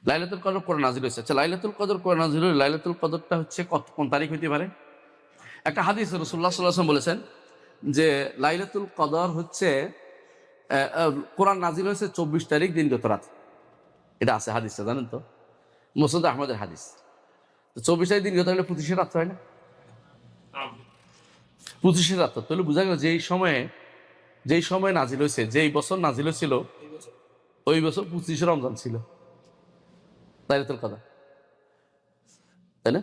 লাইলাতুল কদর কোরআন নাজিল হয়েছে। আচ্ছা, লাইলাতুল কদর কোরআন নাজিল হলে লাইলাতুল কদরটা হচ্ছে কোন তারিখ হইতে পারে? একটা হাদিস রাসূলুল্লাহ সাল্লাল্লাহু আলাইহি ওয়াসাল্লাম বলেছেন যে লাইলাতুল কদর হচ্ছে কোরআন নাজিল হয়েছে 24 তারিখ দিন গত রাত। এটা আছে হাদিসটা, জানেন তো? মুসনাদ আহমদের হাদিস। তো 24 তারিখ দিন গত হলে 25 রাত হয় না? 25 রাত তাহলে বোঝা গেল যেই সময় নাজিল হয়েছে, যেই বছর নাজিল হয়েছিল ওই বছর 25 রমজান ছিল লাইলাতুল কদর, তাই না?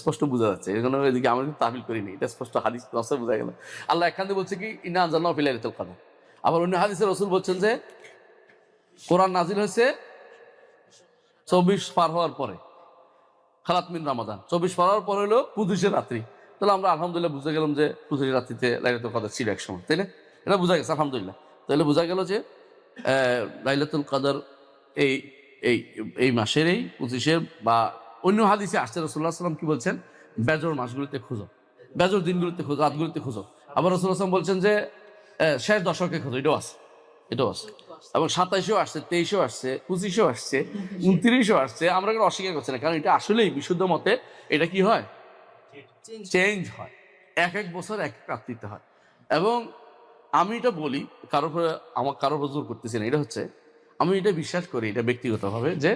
স্পষ্ট বোঝা যাচ্ছে। এখানে এদিকে আমরা কিন্তু তাহমিল করিনি, এটা স্পষ্ট হাদিস বোঝা গেল। আল্লাহ এখান বলছে কি ইন্না আনজালনাহু ফি লাইলাতুল কদর। আবার অন্য হাদিসে রাসূল বলছেন যে কোরআন নাজিল হয়েছে 24 পার হওয়ার পরে, খালাত মিন রমাদান, 24 পার হওয়ার পরে হলো 25 রাত্রি। তাহলে আমরা আলহামদুলিল্লাহ বুঝে গেলাম যে 25 রাত্রিতে লাইলাতুল কদর ছিল এক সময়, তাই না? এটা বোঝা গেছে আলহামদুলিল্লাহ। তাহলে বোঝা গেল যে লাইলাতুল কদর এই এই এই মাসের এই 25 বা অন্য হাদিসে আসছে রাসূলুল্লাহ সাল্লাল্লাহু আলাইহি ওয়াসাল্লাম কি বলছেন, বেজর মাসগুলিতে খুঁজো, বেজর দিনগুলিতে খুঁজো, রাতগুলিতে খুঁজো। আবার রাসূলুল্লাহ সাল্লাল্লাহু আলাইহি ওয়াসাল্লাম বলছেন যে শেষ দশকে খুঁজো, এটাও আছে, এটাও আছে। এবং 27ও আসছে, 23ও আসছে, 25ও আসছে, 29ও আসছে। আমরা কেন অস্বীকার করছি না, কারণ এটা আসলেই বিশুদ্ধ মতে এটা কি হয়, চেঞ্জ হয়, এক এক বছর এক এক রাত্রিতে হয়। এবং আমি এটা বলি কারোর কারোর জোর করতেছি না, এটা হচ্ছে আমি এটা বিশ্বাস করি, এটা ব্যক্তিগতভাবে, যে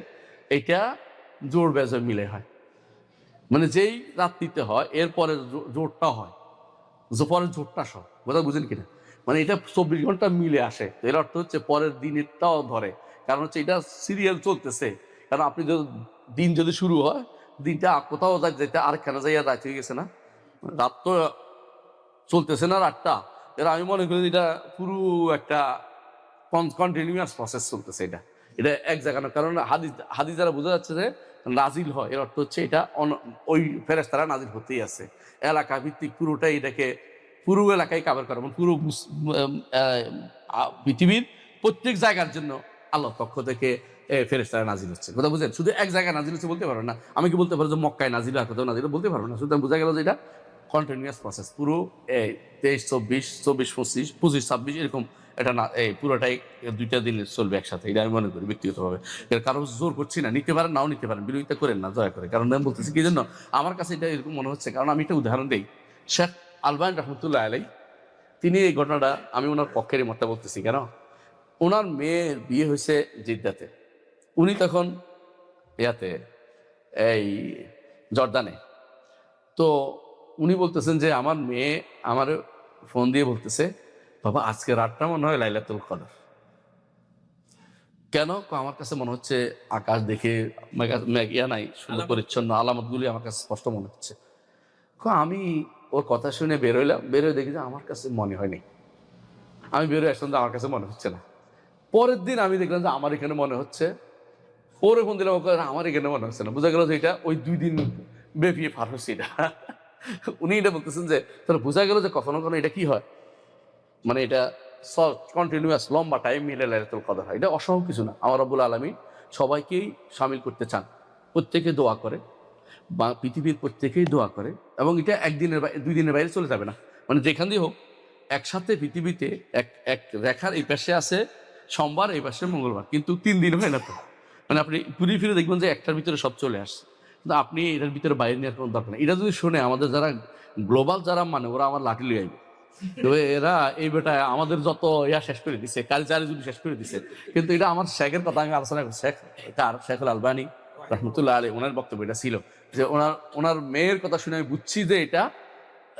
এটা জোর বেজর মিলে হয়। মানে যেই রাত্রিতে হয় এরপরে জোরটা হয়, পরের জোরটা সব কথা বুঝেন কিনা। মানে এটা 24 ঘন্টা মিলে আসে, এর অর্থ হচ্ছে পরের দিনেরটাও ধরে, কারণ হচ্ছে এটা সিরিয়াল চলতেছে। কারণ আপনি দিন যদি শুরু হয়, দিনটা কোথাও যাইতে আরেকখানে যাইয়া রাত হয়ে গেছে না, রাত তো চলতেছে না রাতটা। এরা আমি মনে করি এটা পুরো একটা কন্টিনিউয়াস প্রসেস চলতেছে। এটা এক জায়গা না, কারণ হাদিস দ্বারা বোঝা যাচ্ছে যে নাজিল হয়, এর অর্থ হচ্ছে এটা ওই ফেরেশতারা নাজিল হতেই আছে, এলাকা ভিত্তিক পুরোটাই এটাকে পুরো এলাকায় কাভার করে, মানে পুরো পৃথিবীর প্রত্যেক জায়গার জন্য আল্লাহর পক্ষ থেকে ফেরেশতারা নাজিল হচ্ছে। কথা বুঝেন? শুধু এক জায়গায় নাজিল হচ্ছে বলতে পারবো না। আমি কি বলতে পারবো যে মক্কায় নাজিল আর কোথাও নাজিল বলতে পারবো না। সুতরাং বোঝা গেল যে এটা কন্টিনিউয়াস প্রসেস, পুরো 23, 24, 24, 25, 25, 26 এরকম এটা না, এই পুরোটাই 2টা দিন চলবে একসাথে। এটা আমি মনে করি ব্যক্তিগতভাবে। কারো জোর করছি না, নিতে পারেন নাও নিতে পারেন, বিরোধিতা করেন না দয়া করে। কারণ আমি বলতেছি কি জন্য আমার কাছে এটা এরকম মনে হচ্ছে, কারণ আমি একটা উদাহরণ দিই। শেখ আলবানী রহমতুল্লাহ আলাই, তিনি এই ঘটনাটা, আমি ওনার পক্ষেরই মত বলতেছি কেন, ওনার মেয়ের বিয়ে হয়েছে জিদ্দাতে, উনি তখন ইয়াতে এই জর্দানে। তো উনি বলতেছেন যে আমার মেয়ে আমার ফোন দিয়ে বলতেছে, বাবা আজকে রাতটা মনে হয় লাইলাতুল কদর। কেন? আমার কাছে মনে হচ্ছে আকাশ দেখে ইয়া নাই, সুন্দর পরিচ্ছন্ন আলামতগুলি আমার কাছে স্পষ্ট মনে হচ্ছে। আমি ওর কথা শুনে বেরোইলাম, বেরোয় দেখি যে আমার কাছে মনে হয়নি। আমি বেরোয় আসলাম যে আমার কাছে মনে হচ্ছে না। পরের দিন আমি দেখলাম যে আমার এখানে মনে হচ্ছে, ওরে ফোন দিলাম, আমার এখানে মনে হচ্ছে না। বোঝা গেল যে এটা ওই 2 দিন ব্যাপী পার হচ্ছে এটা। উনি এটা বলতেছেন যে তাহলে বোঝা গেল যে কখনো কখনো এটা কি হয়, মানে এটা কন্টিনিউয়াস লম্বা টাইম মিলে লাইলাতুল কদর হয়। এটা অসম্ভব কিছু না। আমার রব্বুল আলামিন সবাইকেই শামিল করতে চান, প্রত্যেকে দোয়া করে, বা পৃথিবীর প্রত্যেকেই দোয়া করে। এবং এটা 1 দিনের 2 দিনের বাইরে চলে যাবে না, মানে যেখান দিয়ে হোক একসাথে পৃথিবীতে এক এক রেখার এই পাশে আছে সোমবার, এই পাশে মঙ্গলবার, কিন্তু 3 দিন হয় না তো। মানে আপনি ঘুরে ফিরে দেখবেন যে একটার ভিতরে সব চলে আসছে, কিন্তু আপনি এটার ভিতরে বাইরে নেওয়ার কোনো দরকার নেই। এটা যদি শুনে আমাদের যারা গ্লোবাল যারা মানে, ওরা আমার লাঠি লিয়ে আইবে। তবে এরা এই বেটা আমাদের যত শেষ করে দিছে, কালচারে যদি শেষ করে দিছে। কিন্তু এটা আমার শেখের কথা আমি আলোচনা করছি, শেখুল আলবানী রহমতুল্লাহ আলী, ওনার বক্তব্য এটা ছিল যে ওনার মেয়ের কথা শুনে আমি বুঝছি যে এটা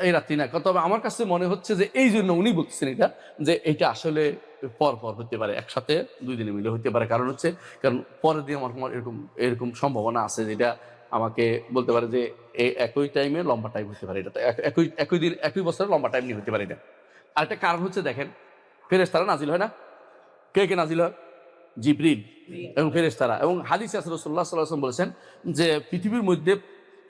এই রাত্রি না। তবে আমার কাছে মনে হচ্ছে যে এই জন্য উনি বলছেন এটা, যে এটা আসলে পর পর হতে পারে, একসাথে 2 দিনে মিলে হতে পারে। কারণ পরের দিন আমার এরকম এরকম সম্ভাবনা আছে, যেটা আমাকে বলতে পারে যে একই টাইমে লম্বা টাইম হতে পারে। এটা একই দিন একই বছরে লম্বা টাইম নিয়ে হতে পারে এটা। আরেকটা কারণ হচ্ছে দেখেন, ফেরেশতারা নাজিল হয় না? কে নাজিল হয়? জিবরিল এবং ফেরেশতারা। এবং হাদিসে রাসূলুল্লাহ সাল্লাল্লাহু আলাইহি ওয়াসাল্লাম বলেছেন যে পৃথিবীর মধ্যে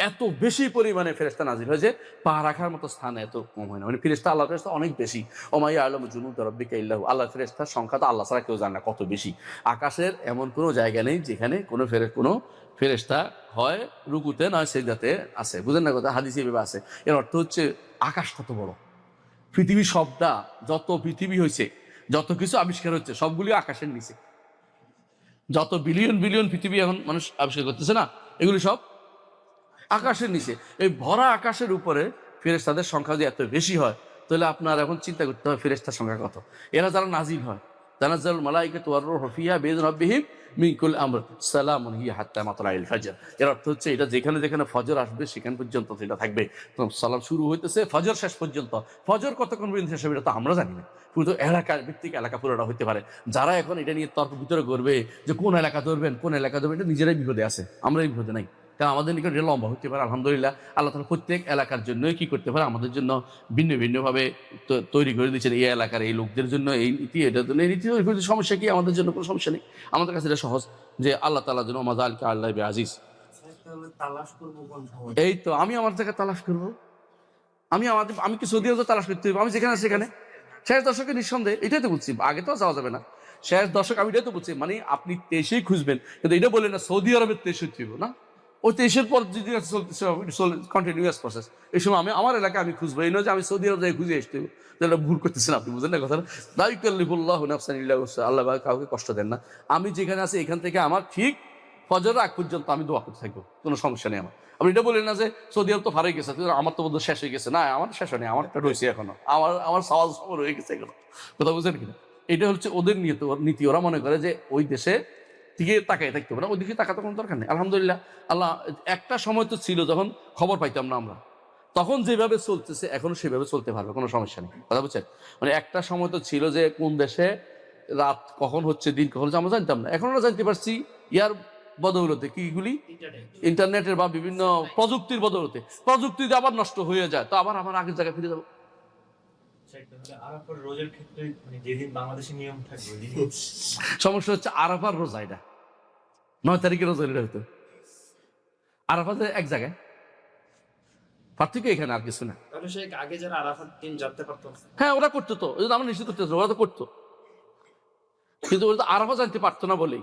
এত বেশি পরিমাণে ফেরেশতা নাজিল হয় যে পা রাখার মতো স্থান এত কম হয় না। মানে ফেরেশতা, আল্লাহ ফেরেশতা অনেক বেশি। ওমা ইয়ালামু জুনুদা রাব্বিকা ইল্লাহু, আল্লাহ ফেরেশতার সংখ্যা তো আল্লাহ ছাড়া কেউ জানে না কত বেশি। আকাশের এমন কোনো জায়গা নেই যেখানে কোনো ফেরেশতা হয় রুকুতে নয় সিজদাতে আছে। বুঝেন না কথা? হাদিসে এভাবে আছে। এর অর্থ হচ্ছে আকাশ কত বড়, পৃথিবী সবটা, যত পৃথিবী হয়েছে, যত কিছু আবিষ্কার হচ্ছে সবগুলি আকাশের নিচে। যত বিলিয়ন বিলিয়ন পৃথিবী এখন মানুষ আবিষ্কার করতেছে না, এগুলি সব আকাশের নিচে। এই ভরা আকাশের উপরে ফেরেশতাদের সংখ্যা যদি এত বেশি হয়, তাহলে আপনার এখন চিন্তা করতে হবে ফেরেশতার সংখ্যা কত। এরা যারা নাজিল হয়, তানাজ্জালুল মালাইকাতু ওয়ার রূহু ফিহা বিইذনি রাব্বিহিম মিন কুল্লি আমর সালামুন হিয়া হাত্তা মাতলাইল ফজর। এর অর্থ হচ্ছে এটা যেখানে যেখানে ফজর আসবে সেখান পর্যন্ত সেটা থাকবে। তো সালাম শুরু হইতেছে ফজর শেষ পর্যন্ত। ফজর কতক্ষণ পর্যন্ত শেষ হবে এটা তো আমরা জানি না, পুরো এলাকার ভিত্তিক এলাকা পুরোটা হতে পারে। যারা এখন এটা নিয়ে তর্ক ভিতরে করবে যে কোন এলাকা ধরবেন কোন এলাকা ধরবেন, এটা নিজেরাই বিপদে আছে, আমরা এই বিপদে নাই। কারণ আমাদের নিকট এটা লম্বা হতে পারে। আলহামদুলিল্লাহ আল্লাহ তাআলা প্রত্যেক এলাকার জন্যই কি করতে পারে, আমাদের জন্য ভিন্ন ভিন্নভাবে তৈরি করে দিচ্ছেন। এই এলাকার এই লোকদের জন্য এই নীতি, এটার জন্য এই নীতি। সমস্যা কি? আমাদের জন্য কোনো সমস্যা নেই, আমাদের কাছে এটা সহজ যে আল্লাহ তাআলার জন্য মাযালিকা আল্লাহ আজিজ। এই তো আমি আমার জায়গায় তালাশ করবো, আমি কি সৌদি আরবে তালাশ করতে হবে? আমি যেখানে সেখানে শেষ দশকে নিঃসন্দেহে এটাই তো বলছি, আগে তো যাওয়া যাবে না। শেষ দশক আমি এটাই তো বলছি, মানে আপনি 23-এই খুঁজবেন, কিন্তু এটা বললেন না সৌদি আরবের 23 হইতে হবে না, ওই 23-এর পর যদি কন্টিনিউয়াস প্রসেস। এই সময় আমি আমার এলাকায় আমি খুঁজবো, এই নয় যে আমি সৌদি আরব যাই খুঁজে আসতে হবে। তাহলে ভুল করতেছেন আপনি, বুঝেন না কথাটা? লা ইউকাল্লিফুল্লাহু নাফসান ইল্লা উসআহা, আল্লাহ কাউকে কষ্ট দেন না। আমি যেখানে আছি এখান থেকে আমার ঠিক ফজরের আগ পর্যন্ত আমি দোয়া করতে থাকবো, কোনো সমস্যা নেই আমার। আপনি এটা বললেন না যে সৌদি আরব তো হারিয়ে গেছে, আমার তো বোধহয় শেষ হয়ে গেছে। না, আমার শেষ হয়নি, আমারটা রয়েছে এখনো, আমার সওয়াল সময় রয়ে গেছে এখনো। কথা বুঝেন কিনা? এটা হচ্ছে ওদের নীতি। ওরা মনে করে যে ওই দেশে দিকে তাকাই থাকতে হবে না, ওই দিকে তাকাতে কোনো দরকার নেই। আলহামদুলিল্লাহ আল্লাহ, একটা সময় তো ছিল যখন খবর পাইতাম না আমরা, তখন যেভাবে চলতেছে এখনো সেভাবে চলতে পারবে, কোনো সমস্যা নেই। কথা বুঝছেন? মানে একটা সময় তো ছিল যে কোন দেশে রাত কখন হচ্ছে দিন কখন হচ্ছে আমরা জানতাম না, এখন আমরা জানতে পারছি ইয়ার বদৌলতে। কিগুলি? ইন্টারনেটের বা বিভিন্ন প্রযুক্তির বদৌলতে। প্রযুক্তি যদি আবার নষ্ট হয়ে যায় তো আবার আমার আগের জায়গায় ফিরে যাবো। সমস্যা হচ্ছে আরাফার রোজা, এটা 9 তারিখের রোজা হইতো, আরাফাত এক জায়গায়, পার্থক্য এখানে আর কিছু না। আগে যারা আরাফাত দিন জানতে পারতো, হ্যাঁ ওরা করতো, তো আমরা নিশ্চিত করতে, ওরা তো করতো, কিন্তু ওরা তো আরাফা জানতে পারতো না বলেই।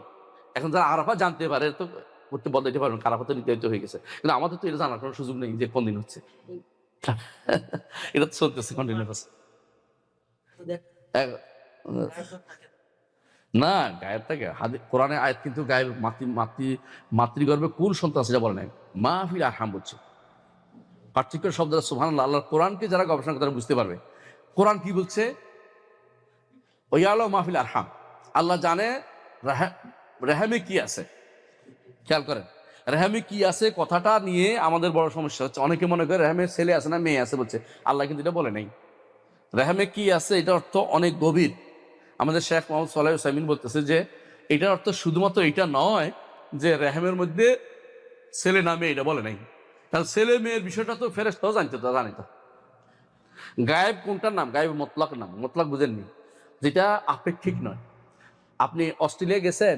এখন যারা আরাফা জানতে পারে তো করতে বদলাইতে পারবেন, আরাফা তো নির্ধারিত হয়ে গেছে, কিন্তু আমাদের তো এটা জানার কোনো সুযোগ নেই যে কোন দিন হচ্ছে। এটা তো চলতেছে কন্টিনিউয়াস। না গায়েব থাকে, কোরআনে আয়াত কিন্তু গায়েব মাতৃগর্ভে কোন সন্তান সেটা বলে নাই, মাহফিল আরহাম বলছে। পার্থক্য শব্দটা সুবহানাল্লাহ। আল্লাহ কোরআনকে যারা গবেষণা করে তারা বুঝতে পারবে কোরআন কি বলছে। ওয়ালো মাহফিল আরহাম, আল্লাহ জানে রেহামে কি আছে। খেয়াল করেন, রেহামে কি আছে কথাটা নিয়ে আমাদের বড় সমস্যা হচ্ছে। অনেকে মনে করে রেহামে ছেলে আছে না মেয়ে আছে বলছে, আল্লাহ কিন্তু এটা বলে নাই। রেহামে কি আছে এটা অর্থ অনেক গভীর। আমাদের শেখ মোহাম্মদ সালেহ সাইমিন বলতেছে যে এটার অর্থ শুধুমাত্র এটা নয় যে রেহামের মধ্যে ছেলে না মেয়ে, এটা বলে নাই। তাহলে ছেলে মেয়ের বিষয়টা তো ফেরেশতাও জানতো, জানি তো। গায়েব কোনটার নাম? গায়েব মতলাক নাম। মতলাক বুঝেননি? যেটা আপেক্ষিক নয়। আপনি অস্ট্রেলিয়া গেছেন,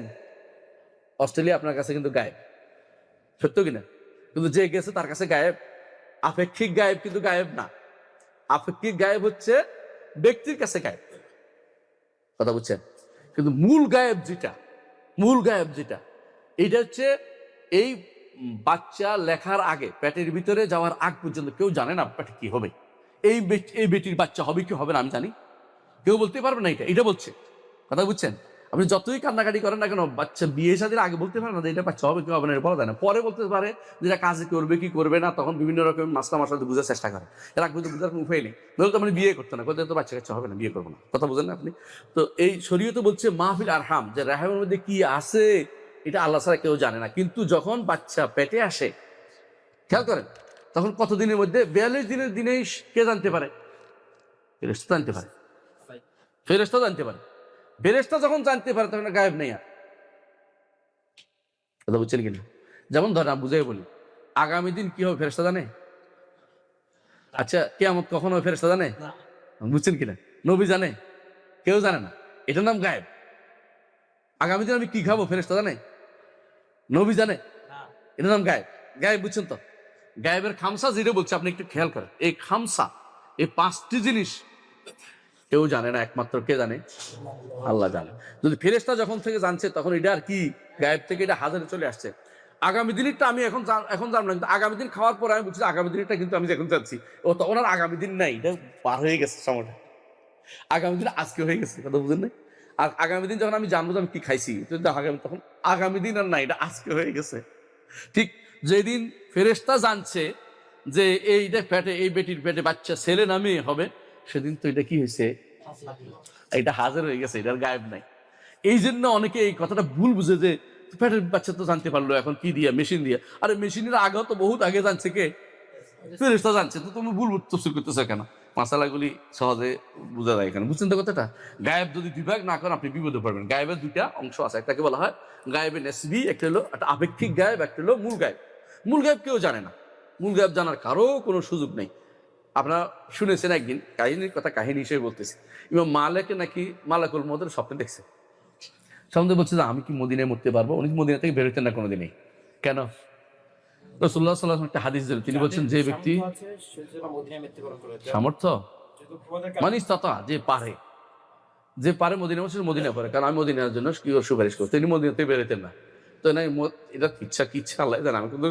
অস্ট্রেলিয়া আপনার কাছে কিন্তু গায়েব, সত্য কিনা? কিন্তু যে গেছে তার কাছে গায়েব। আপেক্ষিক গায়েব কিন্তু গায়েব না। আপেক্ষিক গায়েব হচ্ছে ব্যক্তির কাছে গায়েব, কথা বুঝছেন? কিন্তু মূল গায়েব যেটা এটা হচ্ছে এই বাচ্চা লেখার আগে, পেটের ভিতরে যাওয়ার আগ পর্যন্ত কেউ জানে না পেটে কি হবে। এই বেটির বাচ্চা হবে কি হবে না আমি জানি, কেউ বলতে পারবে না। এটা বলছে, কথা বুঝছেন? আপনি যতই কান্নাকাটি করেন না কেন, বাচ্চা বিয়ে শাদীর আগে বলতে পারে না যে এটা বাচ্চা হবে কি হবে না, এটা বলা যায় না। পরে বলতে পারে যেটা কাজে করবে কি করবে না, তখন বিভিন্ন রকম মাসলা মাসলা বোঝার চেষ্টা করে। এর আগে বোঝার কোনো উপায় নেই, নইলে তো মানে বিয়ে করতে না, কোথায় তো বাচ্চা কাচ্চা হবে না, বিয়ে করবো না। কথা বুঝেন না আপনি? তো এই শরীয়তে বলছে মাহফিল আরহাম, যে রেহামের মধ্যে কি আছে এটা আল্লাহ ছাড়া কেউ জানে না। কিন্তু যখন বাচ্চা পেটে আসে, খেয়াল করেন, তখন কত দিনের মধ্যে? 42 দিনের দিনেই কে জানতে পারে? ফেরেশতা জানতে পারে। ফেরেশতা জানতে পারে। ফেরেশতা যখন জানতে পারে তখন গায়েব নেই আর। কথা বুঝছেন কিনা? যেমন ধরেন বুঝাই বলি, আগামী দিন কি হবে ফেরেশতা জানে? আচ্ছা কিয়ামত কখন হবে ফেরেশতা জানে? বুঝছেন কিনা? নবী জানে? কেউ জানে না। এটার নাম গায়েব। আগামী দিন আমি কি খাবো ফেরেশতা জানে? নবী জানে? এটার নাম গায়েব। গায়েব বুঝছেন তো? গায়েবের খামসা যেটা বলছে আপনি একটু খেয়াল করেন, এই খামসা, এই 5টি জিনিস কেউ জানে না, একমাত্র কে জানে? আল্লাহ জানে। যদি ফেরেশতা যখন থেকে জানছে তখন এটা আর কি গায়েব থেকে এটা হাজারে চলে আসছে। আগামী দিনটা আমি এখন জানলাম না, কিন্তু আগামী দিন খাওয়ার পর আমি বুঝছি আগামী দিনটা কিন্তু আমি এখন জানছি। ও তখন আর আগামী দিন নাই, এটা পার হয়ে গেছে সময়টা। আগামী দিন আজকে হয়ে গেছে, কথা বুঝেন না? আর আগামী দিন যখন আমি জানবো যে আমি কি খাইছি, তখন আগামী দিন আর না, এটা আজকে হয়ে গেছে। ঠিক যেদিন ফেরেশতা জানছে যে এইটা পেটে, এই বেটির পেটে বাচ্চা ছেলে না মেয়ে হবে, সেদিন তো এটা কি হয়েছে, এটা হাজার হয়ে গেছে, এটার গায়েব নাই। এই জন্য অনেকে এই কথাটা ভুল বুঝে যে পেটের বাচ্চা তো জানতে পারলো এখন কি দিয়ে, মেশিন দিয়ে। আরে মেশিনের আগেও তো বহুত আগে জানছে কে, ফেরেশতা জানছে। তো তুমি ভুল তফসির করতেছো কেন? মাসালাগুলি সহজে বোঝা যায় এখানে, বুঝছেন তো কথাটা? গায়েব যদি বিভাগ না করেন আপনি বিপদে পড়বেন। গায়েবের দুইটা অংশ আছে, একটাকে বলা হয় গায়েবে নেসবি, একটা হলো একটা আপেক্ষিক গায়েব, একটা হলো মূল গায়েব। মূল গায়েব কেউ জানে না, মূল গায়েব জানার কারো কোনো সুযোগ নেই। আপনারা শুনেছেন একদিন, কাহিনীর কথা কাহিনী হিসেবে বলতেছি, ইমাম মালিকে নাকি মালাকুল মউতের স্বপ্নে দেখছে। স্বপ্নে বলছে যে আমি কি মদিনায় মরতে পারবো? উনি মদিনা থেকে বেরোতেন না কোনোদিনই। কেন? রাসূলুল্লাহ সাল্লাল্লাহু আলাইহি ওয়াসাল্লাম একটা হাদিস দিলেন, তিনি বলছেন যে ব্যক্তি সামর্থ্য মানে ইস্তাতা, যে পারে, যে পারে মদিনা মসজিদ মদিনা পারে, কারণ আমি মদিনার জন্য কি সুপারিশ করতে, তিনি মদিনাতে বেরোতেন না। তো না, এটা ইচ্ছা কি ইচ্ছা আল্লাহ জানে, আমি কিন্তু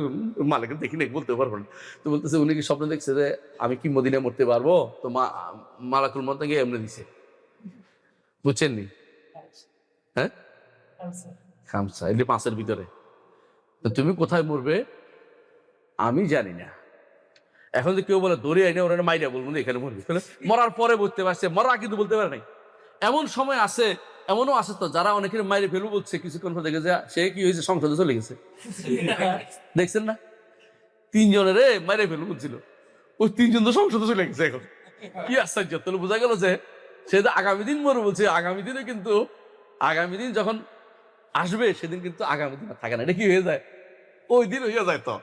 মালিকের দেখি নাই, বলতে পারবো না। তো বলতেছে উনি কি স্বপ্ন দেখছে যে আমি কি মদিনায় মরতে পারবো? তো মালাকুল মউত গিয়ে এমনি দিছে, বুঝছেন নি? হ্যাঁ, খামসা, এটি 5-এর ভিতরে। তো তুমি কোথায় মরবে আমি জানি না। এখন যে কেউ বলে দড়ি আইনে ওরা মাইরা বলবো এখানে মরবি, মরার পরে বুঝতে পারছে, মরা কিন্তু বলতে পারে নাই। এমন সময় আছে, এমনও আছে তো যারা অনেকের মাইরে ফেলবো বলছে, কিছুক্ষণ পর দেখে যে সে কি হয়েছে, সংসদে চলে গেছে। দেখছেন না, 3 জনের মাইরে ফেলবো বলছিল, ওই 3 জন তো সংসদে চলে গেছে। এখন কি আশ্চর্য, তাহলে বোঝা গেল যে সে তো আগামী দিন মরবে বলছে, আগামী দিনে কিন্তু আগামী দিন যখন আসবে সেদিন কিন্তু আগামী দিন থাকে না, এটা কি হয়ে যায়, ওই দিন হয়ে যায়। তো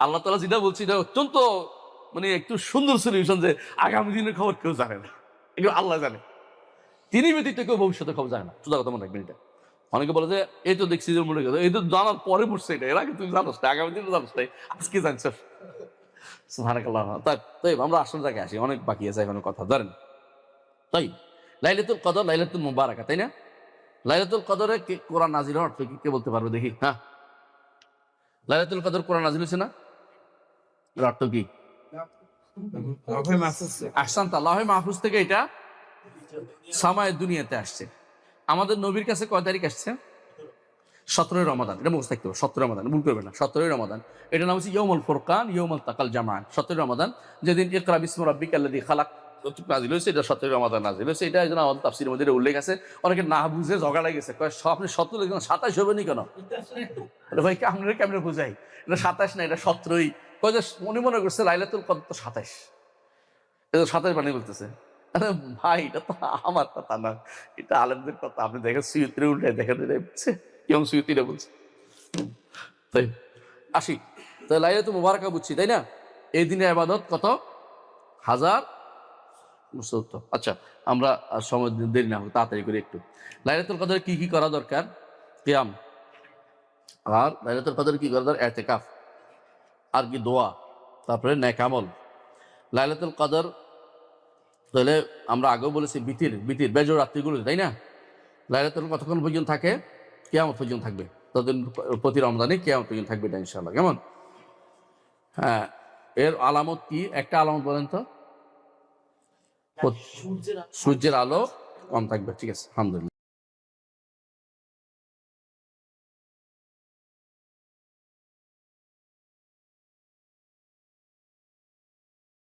আল্লাহ তাআলা যেটা বলছি এটা অত্যন্ত মানে একটু সুন্দর সলিউশন, যে আগামী দিনের খবর কেউ জানে না, এগুলো আল্লাহ জানে। তিনি ব্যতীত কেউ ভবিষ্যতের খবর জানে না, সোজা কথা মনে রাখবেন এটা। অনেকে বলে যে এই তো দেখছি যে মনে গেছে, এই তো জানার পরে পড়ছে, এটা এর আগে তুমি জানোস না, আগামী দিনে জানোস না, আজকে জানছো। সুবহানাল্লাহ। তাই আমরা আসল জায়গায় আসি, অনেক বাকি আছে এখনো কথা, ধরেন। তাই লাইলাতুল কদর, লাইলাতুল মুবারাকা, তাই না? লাইলাতুল কদরে কোরআন নাজিল হওয়ার অর্থ কি, কে বলতে পারবে দেখি? হ্যাঁ, লাইলাতুল কদর কোরআন নাজিল হয়েছে না, এর অর্থ কি? আহসানতা, লাউহে মাহফুজ থেকে এটা সামায়ে দুনিয়াতে আসছে। আমাদের নবীর কাছে কয় তারিখ আসছে? 17 রমাদান, এটা মুখস্থ থাকতে হবে, 17 রমাদান, ভুল করবে না, 17 রমাদান। এটা নাম হচ্ছে ইয়াউমুল ফুরকান, ইয়াউমুল তাকাল জামাআন, 17 রমাদান, যেদিন ইকরা বিসমি রাব্বিকাল্লাযী খালাক নাজিল হয়েছে, এটা 17 রমাদান নাজিল হয়েছে। এটা যেন আমাদের তাফসীরের মধ্যে উল্লেখ আছে। অনেকে না বুঝে ঝগড়া লেগেছে, কয় আপনি 17 লিখেন, 27 হবে নি কেন? এটা ভাই আপনারা কেমনে বুঝাই, এটা 27 না, এটা 17ই। কয় যে উনি মনে করছে লাইলাতুল কদর তো 27, এটা 27 বানিয়ে বলতেছে। আরে ভাই, এটা তো আমার কথা না, এটা আলেমদের কথা। আপনি দেখেন সুয়ুতির উল্টে দেখেন, এটা বলছে ইমাম সুয়ুতিরা বলছে। তাই আসি, তো লাইলাতুল মুবারাকা বুঝছি, তাই না? এই দিনের ইবাদত কত? 1070। আচ্ছা, আমরা সময় দেরি না হোক, তাড়াতাড়ি করে একটু। লাইলাতুল কদরে কি কি করা দরকার? কিয়াম। আর লাইলাতুল কদরে কি করা দরকার? ইতিকাফ। আর কি? দোয়া। তারপরে নেক আমল। লাইলাতুল কদর তাহলে আমরা আগেও বলেছি বিতির বেজোড় রাত্রিগুলো, তাই না? লাইলাতুল কতক্ষণ পর্যন্ত থাকে? কিয়ামত পর্যন্ত থাকবে, ততদিন প্রতি রমজানে কিয়ামত পর্যন্ত থাকবে এটা ইনশাআল্লাহ। কেমন? হ্যাঁ, এর আলামত কি? একটা আলামত বলেন তো। সূর্যের আলো কম থাকবে, ঠিক আছে, আলহামদুলিল্লাহ।